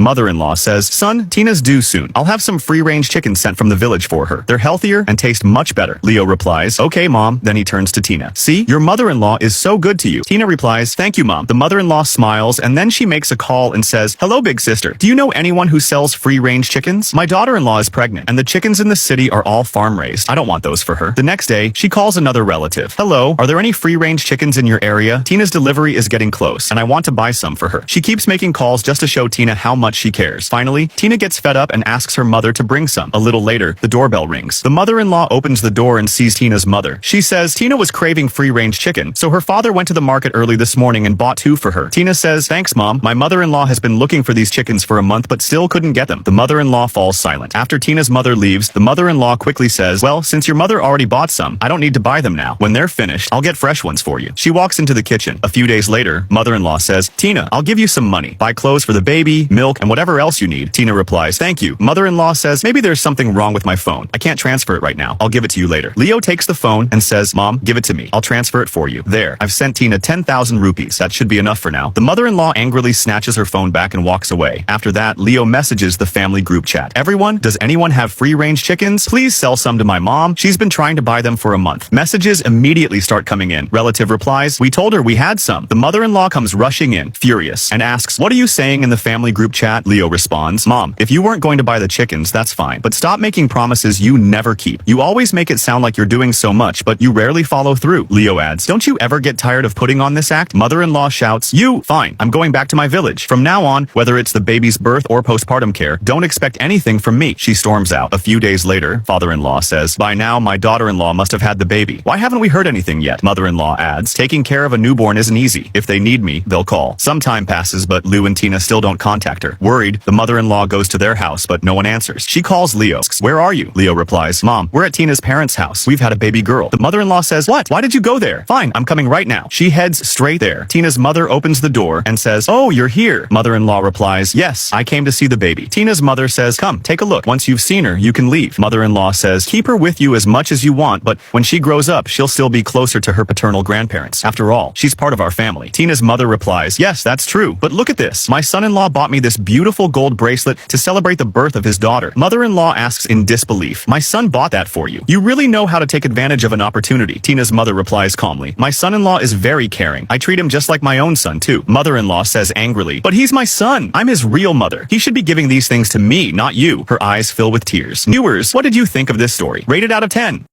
Mother-in-law says, son, Tina's due soon. I'll have some free-range chickens sent from the village for her. They're healthier and taste much better. Leo replies, okay, mom. Then he turns to Tina. See, your mother-in-law is so good to you. Tina replies, thank you, mom. The mother-in-law smiles and then she makes a call and says, hello, big sister. Do you know anyone who sells free-range chickens? My daughter-in-law is pregnant and the chickens in the city are all farm-raised. I don't want those for her. The next day, she calls another relative. Hello, are there any free-range chickens in your area? Tina's delivery is getting close and I want to buy some for her. She keeps making calls just to show Tina how much she cares. Finally, Tina gets fed up and asks her mother to bring some. A little later, the doorbell rings. The mother-in-law opens the door and sees Tina's mother. She says Tina was craving free-range chicken, so her father went to the market early this morning and bought 2 for her. Tina says, thanks, mom. My mother-in-law has been looking for these chickens for a month but still couldn't get them. The mother-in-law falls silent. After Tina's mother leaves, the mother-in-law quickly says, well, since your mother already bought some, I don't need to buy them now. When they're finished, I'll get fresh ones for you. She walks into the kitchen. A few days later, mother-in-law says, Tina, I'll give you some money. Buy clothes for the baby, milk, and whatever else you need. Tina replies, thank you. Mother-in-law says, maybe there's something wrong with my phone. I can't transfer it right now. I'll give it to you later. Leo takes the phone and says, mom, give it to me. I'll transfer it for you. There, I've sent Tina 10,000 rupees. That should be enough for now. The mother-in-law angrily snatches her phone back and walks away. After that, Leo messages the family group chat. Everyone, does anyone have free-range chickens? Please sell some to my mom. She's been trying to buy them for a month. Messages immediately start coming in. Relative replies, we told her we had some. The mother-in-law comes rushing in, furious, and asks, what are you saying in the family group chat? Leo responds, mom, if you weren't going to buy the chickens, that's fine. But stop making promises you never keep. You always make it sound like you're doing so much, but you rarely follow through. Leo adds, don't you ever get tired of putting on this act? Mother-in-law shouts, fine, I'm going back to my village. From now on, whether it's the baby's birth or postpartum care, don't expect anything from me. She storms out. A few days later, father-in-law says, by now my daughter-in-law must have had the baby. Why haven't we heard anything yet? Mother-in-law adds, taking care of a newborn isn't easy. If they need me, they'll call. Some time passes, but Lou and Tina still don't contact her. Worried, the mother-in-law goes to their house, but no one answers. She calls Leo. Where are you? Leo replies, mom, we're at Tina's parents' house. We've had a baby girl. The mother-in-law says, what? Why did you go there? Fine, I'm coming right now. She heads straight there. Tina's mother opens the door and says, oh, you're here. Mother-in-law replies, yes, I came to see the baby. Tina's mother says, come, take a look. Once you've seen her, you can leave. Mother-in-law says, keep her with you as much as you want, but when she grows up, she'll still be closer to her paternal grandparents. After all, she's part of our family. Tina's mother replies, yes, that's true, but look at this. My son-in-law bought me this beautiful gold bracelet to celebrate the birth of his daughter. Mother-in-law asks in disbelief, my son bought that for you. You really know how to take advantage of an opportunity. Tina's mother replies calmly, my son-in-law is very caring. I treat him just like my own son too. Mother-in-law says angrily, but he's my son. I'm his real mother. He should be giving these things to me, not you. Her eyes fill with tears. Viewers, what did you think of this story? Rate it out of 10.